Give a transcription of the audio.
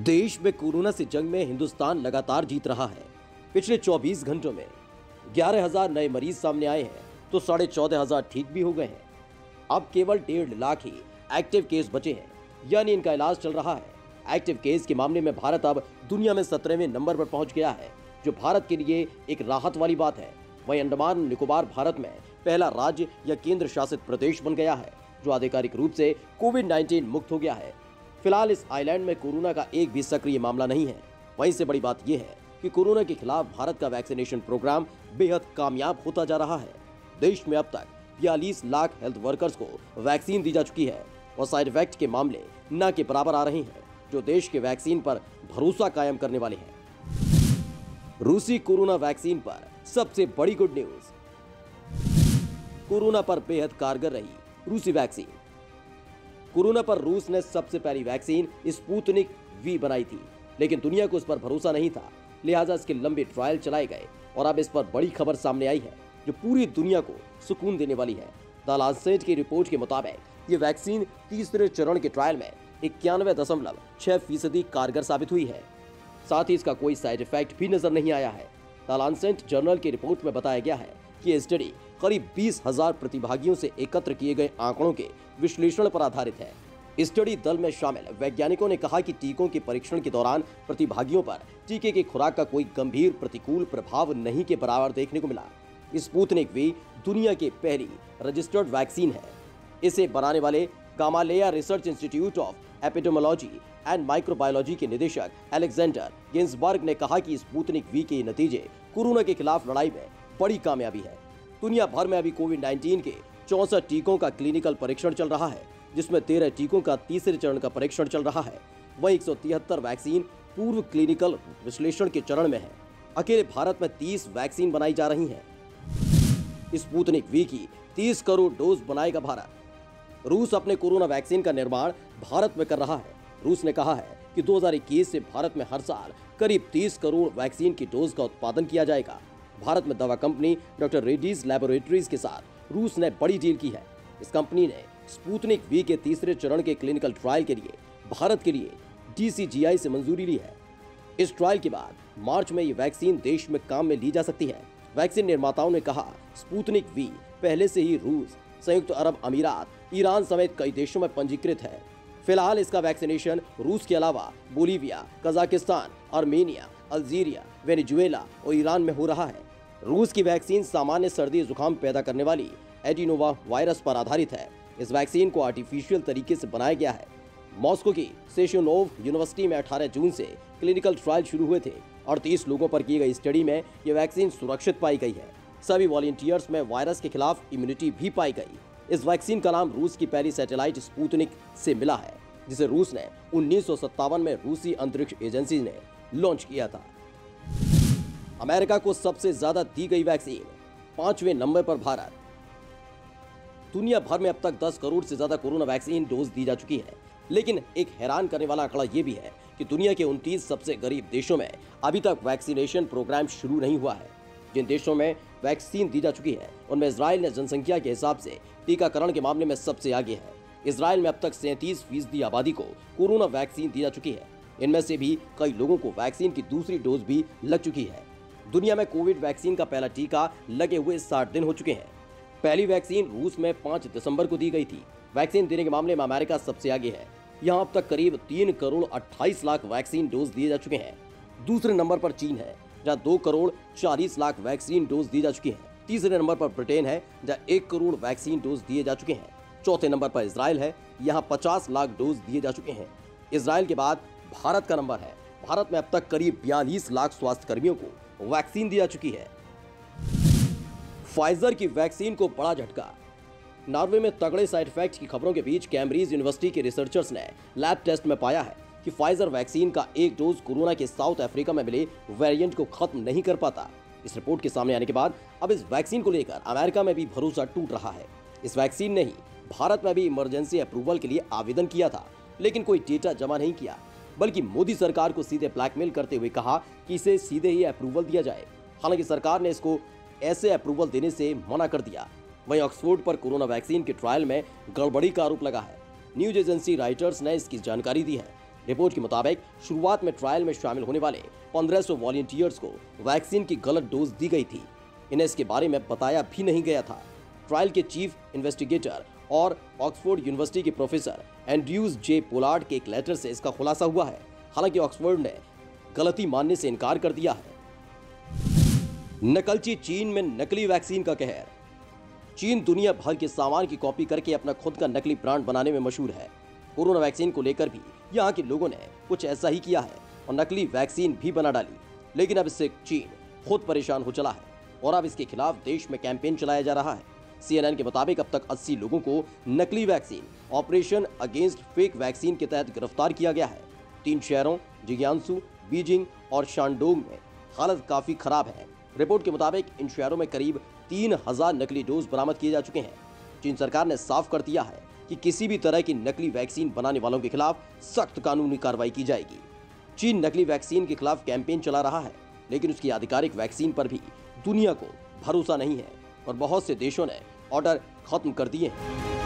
देश में कोरोना से जंग में हिंदुस्तान लगातार जीत रहा है। पिछले 24 घंटों में 11,000 नए मरीज सामने आए हैं तो 14,500 ठीक भी हो गए हैं। अब केवल 1.5 लाख ही एक्टिव केस बचे हैं, यानी इनका इलाज चल रहा है। एक्टिव केस के मामले में भारत अब दुनिया में 17वें नंबर पर पहुंच गया है, जो भारत के लिए एक राहत वाली बात है। वहीं अंडमान निकोबार भारत में पहला राज्य या केंद्र शासित प्रदेश बन गया है, जो आधिकारिक रूप से कोविड-19 मुक्त हो गया है। फिलहाल इस आइलैंड में कोरोना का एक भी सक्रिय मामला नहीं है। वहीं से बड़ी बात यह है कि कोरोना के खिलाफ भारत का वैक्सीनेशन प्रोग्राम बेहद कामयाब होता जा रहा है। देश में अब तक 42 लाख हेल्थ वर्कर्स को वैक्सीन दी जा चुकी है और साइड इफेक्ट के मामले न के बराबर आ रहे हैं, जो देश के वैक्सीन पर भरोसा कायम करने वाले हैं। रूसी कोरोना वैक्सीन पर सबसे बड़ी गुड न्यूज। कोरोना पर बेहद कारगर रही रूसी वैक्सीन। कोरोना पर रूस ने सबसे पहली वैक्सीन स्पुतनिक वी बनाई थी, लेकिन दुनिया को इस पर भरोसा नहीं था, लिहाजा इसके लंबे ट्रायल चलाए गए और अब इस पर बड़ी खबर सामने आई है, जो पूरी दुनिया को सुकून देने वाली है। द लांसेट की रिपोर्ट के मुताबिक ये वैक्सीन तीसरे चरण के ट्रायल में 91.6% कारगर साबित हुई है। साथ ही इसका कोई साइड इफेक्ट भी नजर नहीं आया है। द लांसेट जर्नल की रिपोर्ट में बताया गया है कि यह स्टडी करीब 20,000 प्रतिभागियों से एकत्र किए गए आंकड़ों के विश्लेषण पर आधारित है। स्टडी दल में शामिल वैज्ञानिकों ने कहा कि टीकों के परीक्षण के दौरान प्रतिभागियों पर टीके की खुराक का कोई गंभीर प्रतिकूल प्रभाव नहीं के बराबर देखने को मिला। स्पुतनिक वी दुनिया की पहली रजिस्टर्ड वैक्सीन है। इसे बनाने वाले Gamaleya research institute of epidemiology and microbiology के निदेशक अलेक्जेंडर गिन्सबर्ग ने कहा कि स्पुतनिक वी के नतीजे कोरोना के खिलाफ लड़ाई में बड़ी कामयाबी है। दुनिया भर में अभी कोविड-19 के 64 टीकों का क्लिनिकल परीक्षण चल रहा है, जिसमें 13 टीकों का तीसरे चरण का परीक्षण चल रहा है। वहीं 173 वैक्सीन पूर्व क्लिनिकल विश्लेषण के चरण में है। अकेले भारत में 30 वैक्सीन बनाई जा रही हैं। स्पुतनिक वी की 30 करोड़ डोज बनाएगा भारत। रूस अपने कोरोना वैक्सीन का निर्माण भारत में कर रहा है। रूस ने कहा है कि 2021 से भारत में हर साल करीब 30 करोड़ वैक्सीन की डोज का उत्पादन किया जाएगा। भारत में दवा कंपनी डॉक्टर रेड्डीज लैबोरेटरीज के साथ रूस ने बड़ी डील की है। इस कंपनी ने स्पुतनिक वी के तीसरे चरण के क्लिनिकल ट्रायल के लिए भारत के लिए DCGI से मंजूरी ली है। इस ट्रायल के बाद मार्च में ये वैक्सीन देश में काम में ली जा सकती है। वैक्सीन निर्माताओं ने कहा, स्पुतनिक वी पहले से ही रूस, संयुक्त अरब अमीरात, ईरान समेत कई देशों में पंजीकृत है। फिलहाल इसका वैक्सीनेशन रूस के अलावा Bolivia, Kazakhstan, Armenia, Algeria, Venezuela और ईरान में हो रहा है। रूस की वैक्सीन सामान्य सर्दी जुकाम पैदा करने वाली एडिनोवा वायरस पर आधारित है। इस वैक्सीन को आर्टिफिशियल तरीके से बनाया गया है। मॉस्को की सेशनोव यूनिवर्सिटी में 18 जून से क्लिनिकल ट्रायल शुरू हुए थे और 30 लोगों पर की गई स्टडी में यह वैक्सीन सुरक्षित पाई गई है। सभी वॉलंटियर्स में वायरस के खिलाफ इम्यूनिटी भी पाई गई। इस वैक्सीन का नाम रूस की पहली सैटेलाइट स्पुतनिक से मिला है, जिसे रूस ने 1957 में रूसी अंतरिक्ष एजेंसी ने लॉन्च किया था। अमेरिका को सबसे ज्यादा दी गई वैक्सीन, 5वें नंबर पर भारत। दुनिया भर में अब तक 10 करोड़ से ज्यादा कोरोना वैक्सीन डोज दी जा चुकी है, लेकिन एक हैरान करने वाला आंकड़ा यह भी है कि दुनिया के 29 सबसे गरीब देशों में अभी तक वैक्सीनेशन प्रोग्राम शुरू नहीं हुआ है। जिन देशों में वैक्सीन दी जा चुकी है उनमें इजराइल ने जनसंख्या के हिसाब से टीकाकरण के मामले में सबसे आगे है। इजराइल में अब तक 37% आबादी को कोरोना वैक्सीन दी जा चुकी है। इनमें से भी कई लोगों को वैक्सीन की दूसरी डोज भी लग चुकी है। दुनिया में कोविड वैक्सीन का पहला टीका लगे हुए 60 दिन हो चुके हैं। पहली वैक्सीन रूस में 5 दिसंबर को दी गई थी। वैक्सीन देने के मामले में अमेरिका सबसे आगे है। यहाँ अब तक करीब 3 करोड़ 28 लाख वैक्सीन डोज दिए जा चुके हैं। दूसरे नंबर पर चीन है, जहाँ 2 करोड़ 40 लाख वैक्सीन डोज दी जा चुकी है। तीसरे नंबर पर ब्रिटेन है, जहाँ 1 करोड़ वैक्सीन डोज दिए जा चुके हैं। चौथे नंबर पर इजराइल है, यहाँ 50 लाख डोज दिए जा चुके हैं। इजराइल के बाद भारत का नंबर है। भारत में अब तक करीब 42 लाख स्वास्थ्य कर्मियों को वैक्सीन दी जा चुकी है। फाइजर की वैक्सीन को बड़ा झटका। नॉर्वे में तगड़े साइड इफेक्ट्स की खबरों के बीच कैम्ब्रिज यूनिवर्सिटी के रिसर्चर्स ने लैब टेस्ट में पाया है कि फाइजर वैक्सीन का एक डोज कोरोना के साउथ अफ्रीका में मिले वेरिएंट को खत्म नहीं कर पाता। इस रिपोर्ट के सामने आने के बाद अब इस वैक्सीन को लेकर अमेरिका में भी भरोसा टूट रहा है। इस वैक्सीन ने ही भारत में भी इमरजेंसी अप्रूवल के लिए आवेदन किया था, लेकिन कोई डेटा जमा नहीं किया, बल्कि मोदी सरकार को सीधे ब्लैकमेल करते हुए कहा कि इसे सीधे ही अप्रूवल दिया जाए। हालांकि सरकार ने इसको ऐसे अप्रूवल देने से मना कर दिया। वहीं ऑक्सफोर्ड पर कोरोना वैक्सीन के ट्रायल में गड़बड़ी का आरोप लगा है। न्यूज एजेंसी राइटर्स ने इसकी जानकारी दी है। रिपोर्ट के मुताबिक शुरुआत में ट्रायल में शामिल होने वाले 1500 वॉलंटियर्स को वैक्सीन की गलत डोज दी गई थी। इन्हें इसके बारे में बताया भी नहीं गया था। ट्रायल के चीफ इन्वेस्टिगेटर और ऑक्सफोर्ड यूनिवर्सिटी के प्रोफेसर एंड्रयूज जे पोलार्ड के एक लेटर से इसका खुलासा हुआ है। हालांकि ऑक्सफोर्ड ने गलती मानने से इनकार कर दिया है। नकलची चीन में नकली वैक्सीन का कहर। चीन दुनिया भर के सामान की कॉपी करके अपना खुद का नकली ब्रांड बनाने में मशहूर है। कोरोना वैक्सीन को लेकर भी यहाँ के लोगों ने कुछ ऐसा ही किया है और नकली वैक्सीन भी बना डाली। लेकिन अब इससे चीन खुद परेशान हो चला है और अब इसके खिलाफ देश में कैंपेन चलाया जा रहा है। CNN के मुताबिक अब तक 80 लोगों को नकली vaccine operation against fake vaccine के तहत गिरफ्तार किया गया है। 3 शहरों जिग्यांसू, बीजिंग और शानडोंग में हालत काफी खराब है। रिपोर्ट के मुताबिक इन शहरों में करीब 3000 नकली डोज बरामद किए जा चुके हैं। चीन सरकार ने साफ कर दिया है कि किसी भी तरह की नकली वैक्सीन बनाने वालों के खिलाफ सख्त कानूनी कार्रवाई की जाएगी। चीन नकली वैक्सीन के खिलाफ कैंपेन चला रहा है, लेकिन उसकी आधिकारिक वैक्सीन पर भी दुनिया को भरोसा नहीं है और बहुत से देशों ने ऑर्डर खत्म कर दिए हैं।